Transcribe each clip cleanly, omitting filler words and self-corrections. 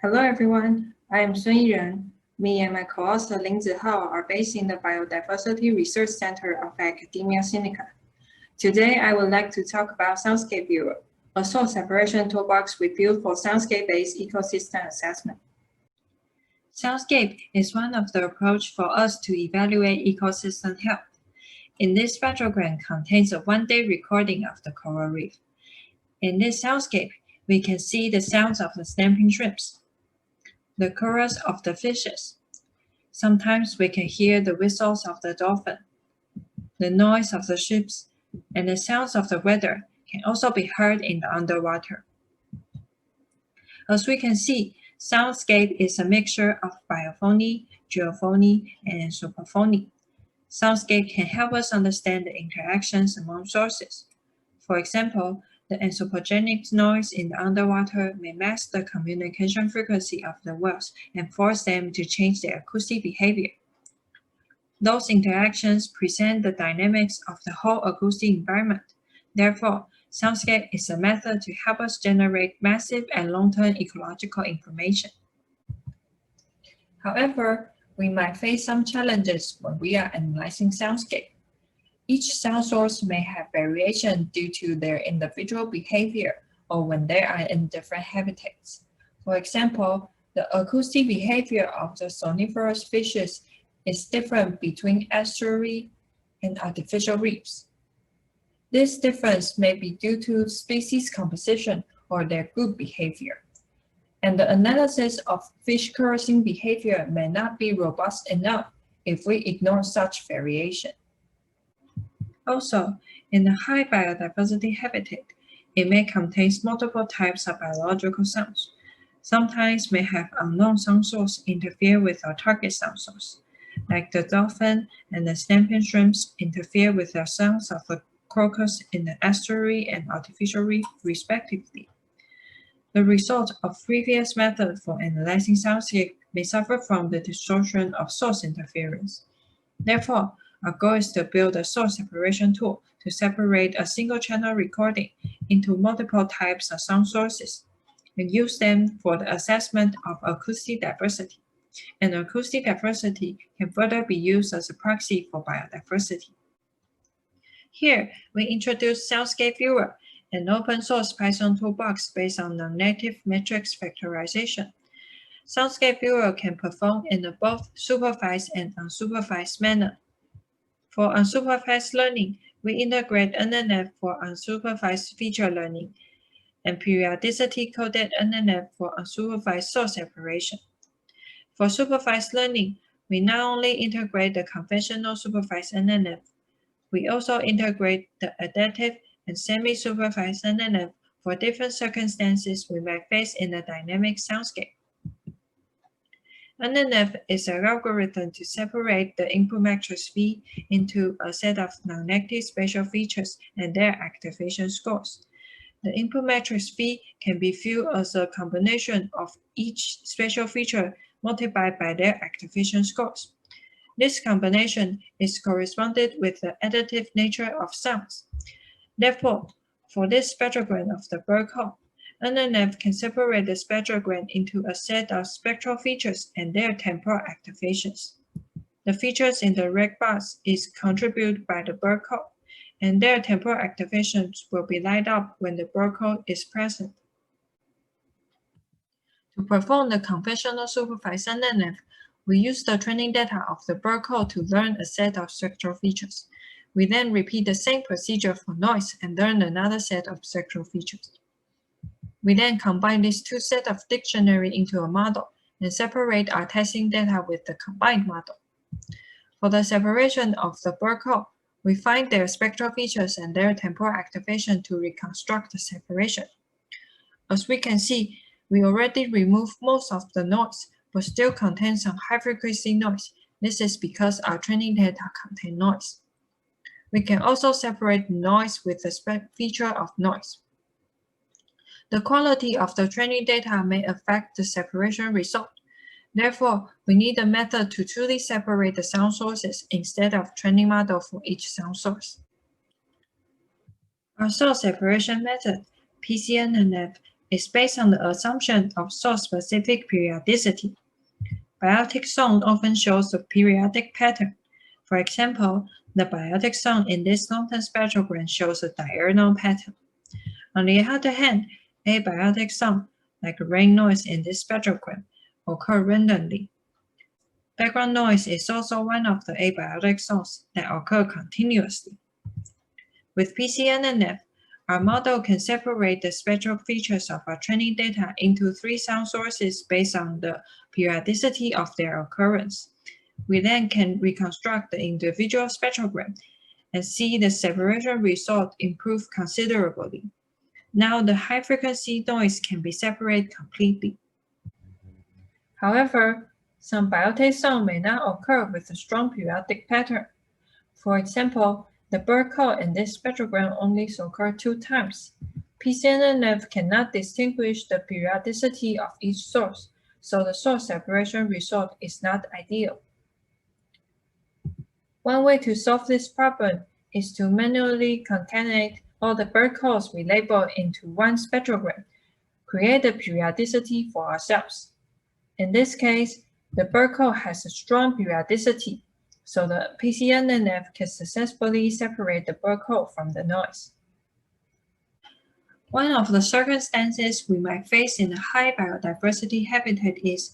Hello everyone, I am Sun Yiren. Me and my co-author Ling Zihao are based in the Biodiversity Research Center of Academia Sinica. Today I would like to talk about Soundscape Viewer, a source separation toolbox we built for soundscape-based ecosystem assessment. Soundscape is one of the approaches for us to evaluate ecosystem health. In this spectrogram contains a one-day recording of the coral reef. In this soundscape, we can see the sounds of the snapping shrimps, the chorus of the fishes. Sometimes we can hear the whistles of the dolphin. The noise of the ships and the sounds of the weather can also be heard in the underwater. As we can see, soundscape is a mixture of biophony, geophony, and superphony. Soundscape can help us understand the interactions among sources. For example, the anthropogenic noise in the underwater may mask the communication frequency of the whales and force them to change their acoustic behavior. Those interactions present the dynamics of the whole acoustic environment. Therefore, soundscape is a method to help us generate massive and long-term ecological information. However, we might face some challenges when we are analyzing soundscape. Each sound source may have variation due to their individual behavior or when they are in different habitats. For example, the acoustic behavior of the soniferous fishes is different between estuary and artificial reefs. This difference may be due to species composition or their group behavior. And the analysis of fish crossing behavior may not be robust enough if we ignore such variation. Also, in a high biodiversity habitat, it may contain multiple types of biological sounds. Sometimes may have unknown sound source interfere with our target sound source, like the dolphin and the snapping shrimps interfere with the sounds of the crocus in the estuary and artificial reef, respectively. The result of previous methods for analyzing soundscape may suffer from the distortion of source interference. Therefore, our goal is to build a source separation tool to separate a single channel recording into multiple types of sound sources and use them for the assessment of acoustic diversity. And acoustic diversity can further be used as a proxy for biodiversity. Here, we introduce Soundscape Viewer, an open-source Python toolbox based on non-native matrix factorization. Soundscape Viewer can perform in a both supervised and unsupervised manner. For unsupervised learning, we integrate NNF for unsupervised feature learning and periodicity-coded NNF for unsupervised source separation. For supervised learning, we not only integrate the conventional supervised NNF, we also integrate the adaptive and semi-supervised NNF for different circumstances we might face in a dynamic soundscape. NNF is an algorithm to separate the input matrix V into a set of non-negative spatial features and their activation scores. The input matrix V can be viewed as a combination of each spatial feature multiplied by their activation scores. This combination is corresponded with the additive nature of sounds. Therefore, for this spectrogram of the bird call, NNF can separate the spectrogram into a set of spectral features and their temporal activations. The features in the red bars is contributed by the bird call, and their temporal activations will be light up when the bird call is present. To perform the conventional supervised NNF, we use the training data of the bird call to learn a set of spectral features. We then repeat the same procedure for noise and learn another set of spectral features. We then combine these two sets of dictionary into a model and separate our testing data with the combined model. For the separation of the bird call, we find their spectral features and their temporal activation to reconstruct the separation. As we can see, we already removed most of the noise, but still contain some high-frequency noise. This is because our training data contain noise. We can also separate noise with the feature of noise. The quality of the training data may affect the separation result. Therefore, we need a method to truly separate the sound sources instead of training model for each sound source. Our source separation method, PCNNF, is based on the assumption of source-specific periodicity. Biotic sound often shows a periodic pattern. For example, the biotic sound in this long-term spectrogram shows a diurnal pattern. On the other hand, abiotic sound, like rain noise in this spectrogram, occur randomly. Background noise is also one of the abiotic sounds that occur continuously. With PCNNF, our model can separate the spectral features of our training data into 3 sound sources based on the periodicity of their occurrence. We then can reconstruct the individual spectrogram and see the separation result improve considerably. Now the high-frequency noise can be separated completely. However, some biotic sound may not occur with a strong periodic pattern. For example, the bird call in this spectrogram only occurs 2 times. PCNNF cannot distinguish the periodicity of each source, so the source separation result is not ideal. One way to solve this problem is to manually concatenate all the bird calls we label into one spectrogram, create the periodicity for ourselves. In this case, the bird call has a strong periodicity, so the PCNNF can successfully separate the bird call from the noise. One of the circumstances we might face in a high biodiversity habitat is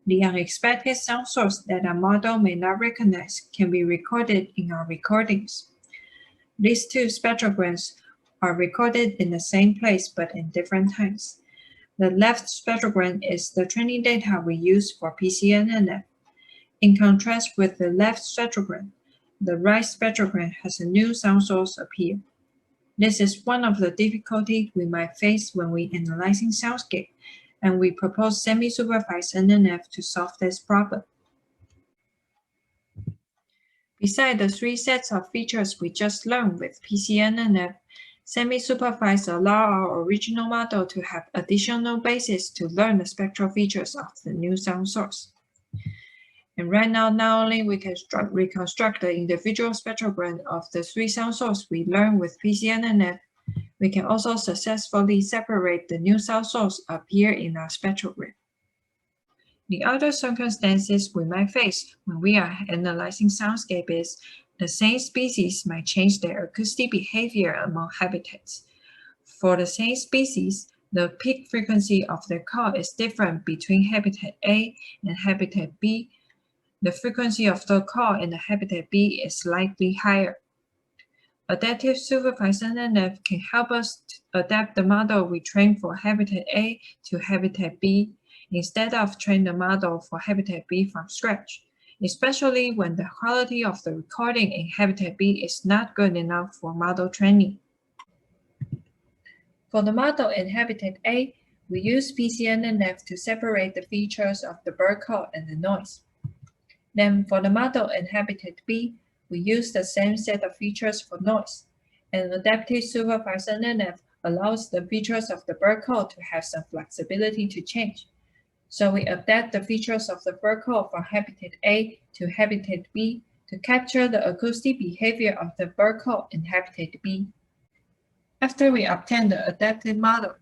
the unexpected sound source that a model may not recognize can be recorded in our recordings. These 2 spectrograms are recorded in the same place but in different times. The left spectrogram is the training data we use for PCNNF. In contrast with the left spectrogram, the right spectrogram has a new sound source appear. This is one of the difficulties we might face when we analyzing soundscape, and we propose semi-supervised NNF to solve this problem. Besides the 3 sets of features we just learned with PCNNF, semi-supervised allow our original model to have additional basis to learn the spectral features of the new sound source. And right now, not only we can reconstruct the individual spectrogram of the 3 sound sources we learned with PCNNF, we can also successfully separate the new sound source appear in our spectrogram. The other circumstances we might face when we are analyzing soundscape is the same species might change their acoustic behavior among habitats. For the same species, the peak frequency of their call is different between habitat A and habitat B. The frequency of the call in the habitat B is slightly higher. Adaptive supervised NNF can help us adapt the model we trained for habitat A to habitat B instead of train the model for habitat B from scratch, especially when the quality of the recording in habitat B is not good enough for model training. For the model in habitat A, we use PCNNF to separate the features of the bird call and the noise. Then for the model in habitat B, we use the same set of features for noise, and adaptive supervised NNF allows the features of the bird call to have some flexibility to change. So we adapt the features of the bird call from habitat A to habitat B to capture the acoustic behavior of the bird call in habitat B. After we obtain the adapted model,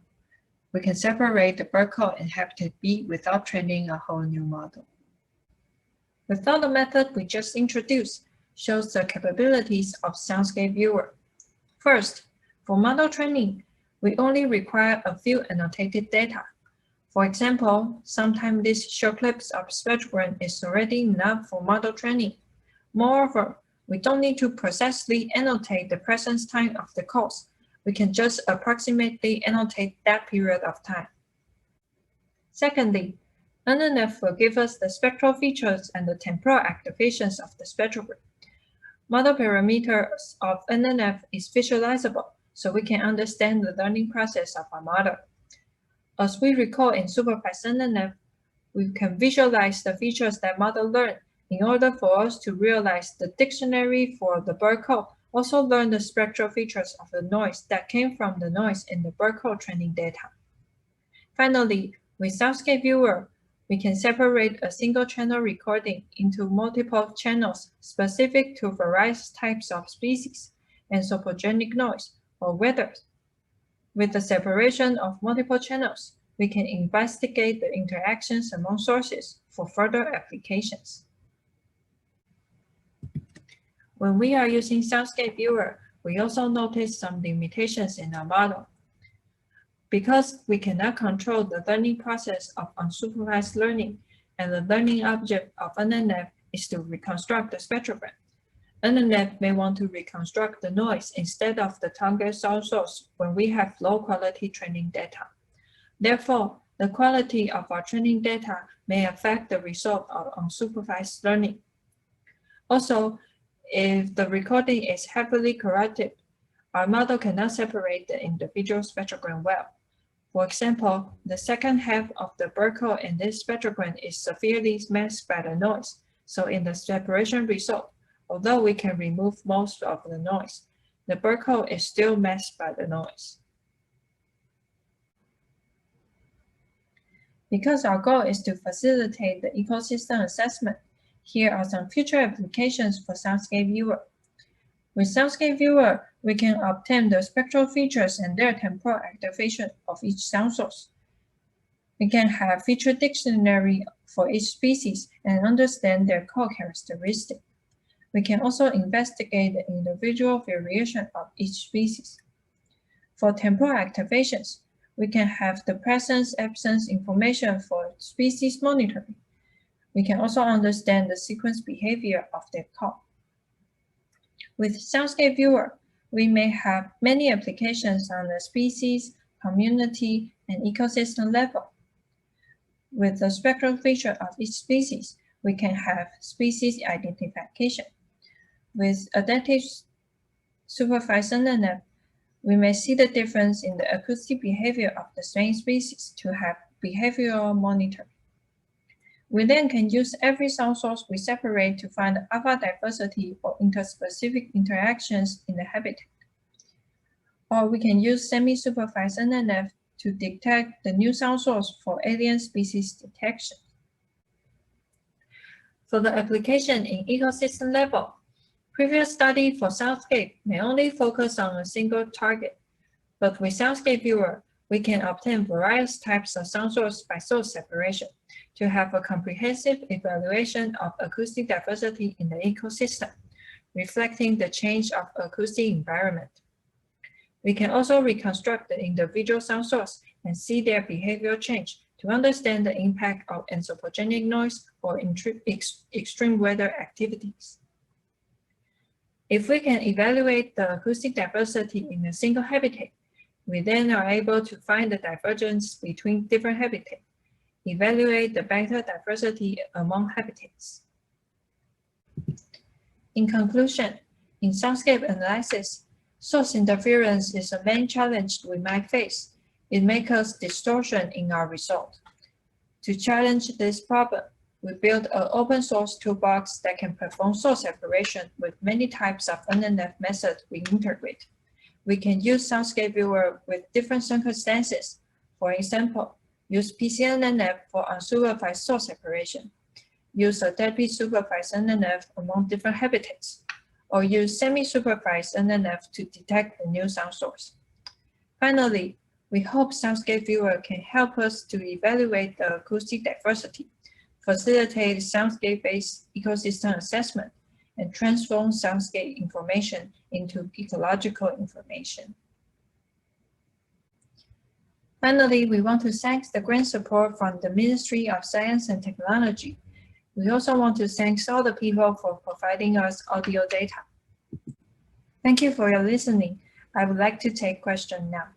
we can separate the bird call in habitat B without training a whole new model. The third method we just introduced shows the capabilities of Soundscape Viewer. First, for model training, we only require a few annotated data. For example, sometimes these short clips of spectrogram is already enough for model training. Moreover, we don't need to precisely annotate the presence time of the calls. We can just approximately annotate that period of time. Secondly, NNF will give us the spectral features and the temporal activations of the spectrogram. Model parameters of NNF is visualizable, so we can understand the learning process of our model. As we recall in supervised NNF, we can visualize the features that model learned in order for us to realize the dictionary for the bird call, also learn the spectral features of the noise that came from the noise in the bird call training data. Finally, with Soundscape Viewer, we can separate a single channel recording into multiple channels specific to various types of species, anthropogenic noise, or weather. With the separation of multiple channels, we can investigate the interactions among sources for further applications. When we are using Soundscape Viewer, we also notice some limitations in our model. Because we cannot control the learning process of unsupervised learning, and the learning object of NNF is to reconstruct the spectrogram, NNF may want to reconstruct the noise instead of the target sound source when we have low-quality training data. Therefore, the quality of our training data may affect the result of unsupervised learning. Also, if the recording is heavily corrupted, our model cannot separate the individual spectrogram well. For example, the second half of the Burkle in this spectrogram is severely masked by the noise, so in the separation result, although we can remove most of the noise, the Burkle is still masked by the noise. Because our goal is to facilitate the ecosystem assessment, here are some future applications for Soundscape Viewer. With Soundscape Viewer, we can obtain the spectral features and their temporal activation of each sound source. We can have feature dictionary for each species and understand their core characteristics. We can also investigate the individual variation of each species. For temporal activations, we can have the presence-absence information for species monitoring. We can also understand the sequence behavior of their call. With Soundscape Viewer, we may have many applications on the species, community, and ecosystem level. With the spectral feature of each species, we can have species identification. With adaptive supervised NNF, we may see the difference in the acoustic behavior of the same species to have behavioral monitoring. We then can use every sound source we separate to find alpha diversity or interspecific interactions in the habitat. Or we can use semi-supervised NNF to detect the new sound source for alien species detection. For the application in ecosystem level, previous study for Soundscape may only focus on a single target, but with Soundscape Viewer, we can obtain various types of sound source by source separation to have a comprehensive evaluation of acoustic diversity in the ecosystem, reflecting the change of acoustic environment. We can also reconstruct the individual sound source and see their behavioral change to understand the impact of anthropogenic noise or extreme weather activities. If we can evaluate the acoustic diversity in a single habitat, we then are able to find the divergence between different habitats, evaluate the better diversity among habitats. In conclusion, in soundscape analysis, source interference is the main challenge we might face. It may cause distortion in our result. To challenge this problem, we built an open source toolbox that can perform source separation with many types of NNF methods we integrate. We can use Soundscape Viewer with different circumstances. For example, use PCNNF for unsupervised source separation, use adaptive supervised NNF among different habitats, or use semi-supervised NNF to detect the new sound source. Finally, we hope Soundscape Viewer can help us to evaluate the acoustic diversity, facilitate soundscape-based ecosystem assessment, and transform soundscape information into ecological information. Finally, we want to thank the grant support from the Ministry of Science and Technology. We also want to thank all the people for providing us audio data. Thank you for your listening. I would like to take questions now.